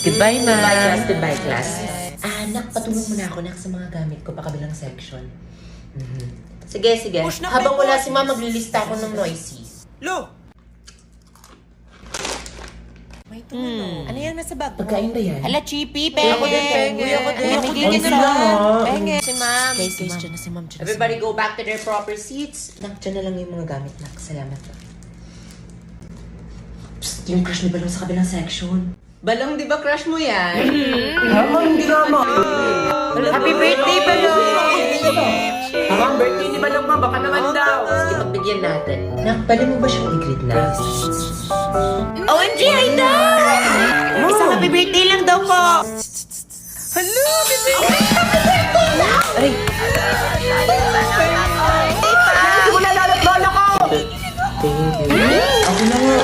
Goodbye, ma'am. Goodbye, class. Goodbye, class. Anak, patulong mo na ako, nak, sa mga gamit ko pa kabilang section. Sige, sige. Habang wala si ma'am, maglilista ako ng noisy. Lo! May tumulong. Ano yan nasa bag mo? Pagkain ba yan? Ala, chippy, Uy, ako din, penge. Uy, ako din. Nagiging Ang na lang, ha? Penge. Si ma'am. Guys, dyan na si ma'am. Everybody go back to their proper seats. Nak, dyan na lang yung mga gamit, nak. Salamat. Psst, yung crush ni Balong sa kabilang section. Balong, di ba crush mo yan? Hindi naman. Happy birthday, Balong! Ang birthday ni Balong ma, baka naman daw. Sige, pagbigyan natin. Nak, pwede mo ba siyang i-greet na? OMG, Aida! Isang happy birthday lang daw po. Hello, happy birthday! Aray! Hindi ko nalalap bola ko! Thank you. Ako na nga.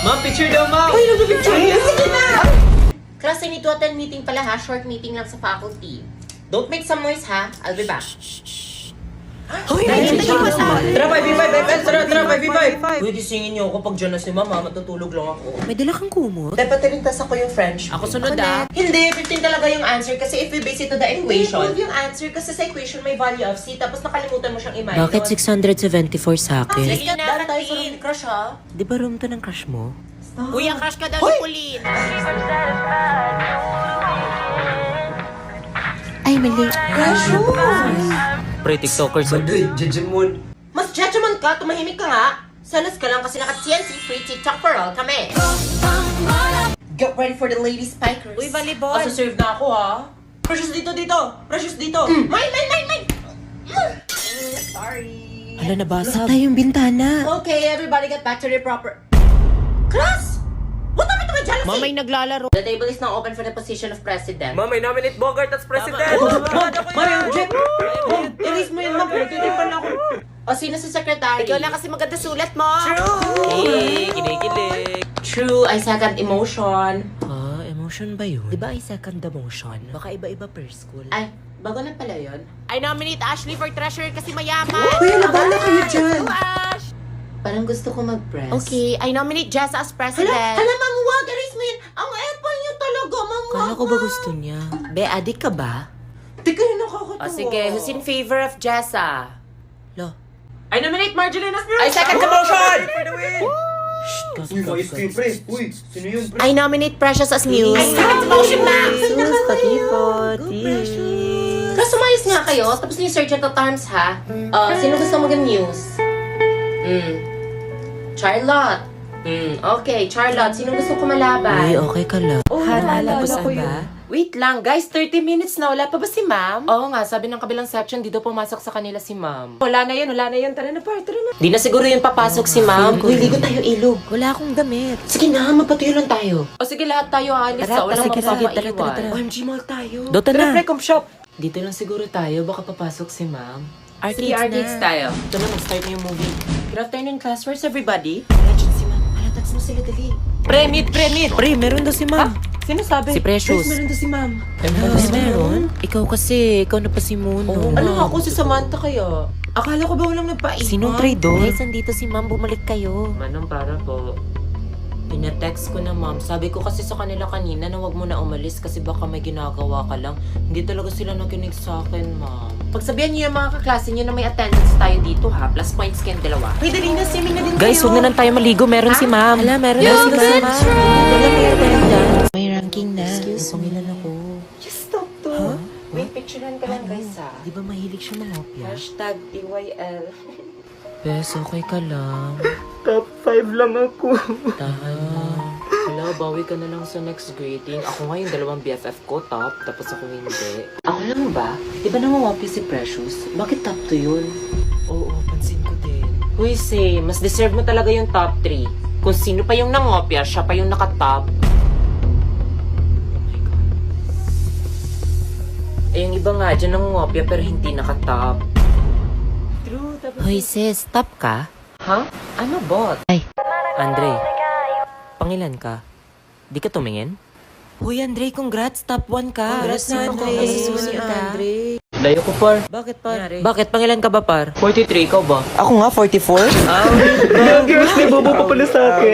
Ma'am, picture daw, ma'am. Ay, nag-picture niya. Sige na! Class, I need to attend meeting pala ha. Short meeting lang sa faculty. Don't make some noise ha. I'll be back. Hoy, nandito pa sa... Tara, 5v5, tara, 5v5. Uy, gisingin niyo ako pag dyan na si ma'am, ha? Matutulog lang ako. May dala kang kumot? Dapat tilintas ako yung French. Ako sunod, ah. Hindi, 15 talaga yung answer kasi if we base it to the equation. Hindi, yung answer kasi sa equation may value of c tapos nakalimutan mo siyang i-minus. Bakit 674 sa akin? Sige, dahil tayo sa room ni Crush ha. Di ba room to ng crush mo? Uy, ang crush ka daw ni Pauline. Ay, mali. Crush mo! Pre-tiktokers. Jejemon. Mas judgment ka, tumahimik ka nga. Salas ka lang kasi naka-TNC free TikTok for all kami. Get ready for the lady spikers. Uy, volleyball. Serve na ako ha. Precious dito, dito. Precious dito. Mine. Sorry. Hala, nabasa tayong bintana. Okay, everybody get back to their proper... Class! What happened to my jealousy? Ma'am, may naglalaro. The table is now open for the position of president. Ma'am, may nominate Bogart as president. Ma'am, Jeff! Erase mo yun, ma'am. Pinagtitipan ako. O, sino si secretary? Ikaw lang kasi maganda sulat mo. Hey, kinikilig. True, I second emotion. Ah, emotion ba yun? Di ba ay second emotion? Baka iba-iba per school. Ay, bago na pala yun. I nominate Ashley for treasurer kasi mayaman. Kuya, nabala kayo dyan. Go, Ash! Parang gusto ko mag-press. Okay, I nominate Jessa as president. Hala, ma'am, wag. Erase mo yun. Ang epal niyo talaga, ma'am. Kala ko ba gusto niya? Be, adik ka ba? Di kayo nakakatawa. O sige, who's in favor of Jessa? Lo. I nominate Marjorie as I second the motion! Uy, sino yun? I nominate Precious as muse. I second the motion, ma'am! Sus, pakipot. Kasi sumayos nga kayo, tapos ni search ito terms ha. Sino gusto mag-muse? Charlotte. Okay, Charlotte. Sino gusto kumalaban? Uy, okay ka lang. naalala Tapos ko ba? Wait lang, guys. 30 minutes na. Wala pa ba si ma'am? Oo nga, sabi ng kabilang section, dito pumasok sa kanila si ma'am. Wala na yan. Tara na, par. Tara na. Di na siguro yung papasok si ma'am. Uy, ligo tayo ilog. Wala akong damit. Sige na, mapatuyo lang tayo. O sige, lahat tayo aalis. Tara, Wala sige, kang sige, papaiwan. tara. OMG Mall tayo. Dota na. Precom shop. Dito lang siguro tayo. Baka papasok si ma'am. Sige, arcades tayo. Ito na, mag-start na yung movie. Good afternoon, class. Where's everybody? Nandiyan si ma'am. Text mo sila, dali. Pre, meron daw si ma'am. Sino sabi? Si Precious. Meron daw si ma'am. Meron? Ikaw kasi, ikaw na pa si Moon. Ano nga ako si Samantha kaya? Akala ko ba walang nagpaiwan? Sinong traidor? Guys, andito si ma'am. Bumalik kayo. Manong para po. Pinatext ko na ma'am. Sabi ko kasi sa kanila kanina na wag mo na umalis kasi baka may ginagawa ka lang. Hindi talaga sila nakinig sa akin, ma'am. Pagsabihan niyo yung mga kaklase niyo na may attendance tayo dito ha. Plus points kayong dalawa. Hey, dali na. Swimming na din Guys, kayo. huwag na lang tayo maligo. Meron si ma'am. Hala, meron Yo, si good ma'am. May ranking na. Excuse me. Pangilan ako. Just stop to. Wait, picturean ka lang guys ha. Di ba mahilig siya mangopya? Hashtag TYL. Bes, okay ka lang. Top 5 lang ako. Tahan. Hala, bawi ka na lang sa next grading. Ako nga yung dalawang BFF ko, top. Tapos ako hindi. Ako lang ba? Di ba namawapya si Precious? Bakit top 2 yun? Oo, pansin ko din. Uy, say, mas deserve mo talaga yung top 3. Kung sino pa yung nangopya, siya pa yung nakatop. Eh, yung iba nga dyan nangopya pero hindi nakatop. True, tapos... Hoy sis, top ka? Ha? Ano bot? Ay, Andre, pangilan ka? Di ka tumingin? Hoy Andre, congrats, top 1 ka. Congrats, Andre. Masusunod ka. Andre. Layo ko, par. Bakit pa? Bakit? Pangilan ka ba, par? 43, ikaw ba? Ako nga, 44. Ah, Girls, may bobo pa pala sa akin.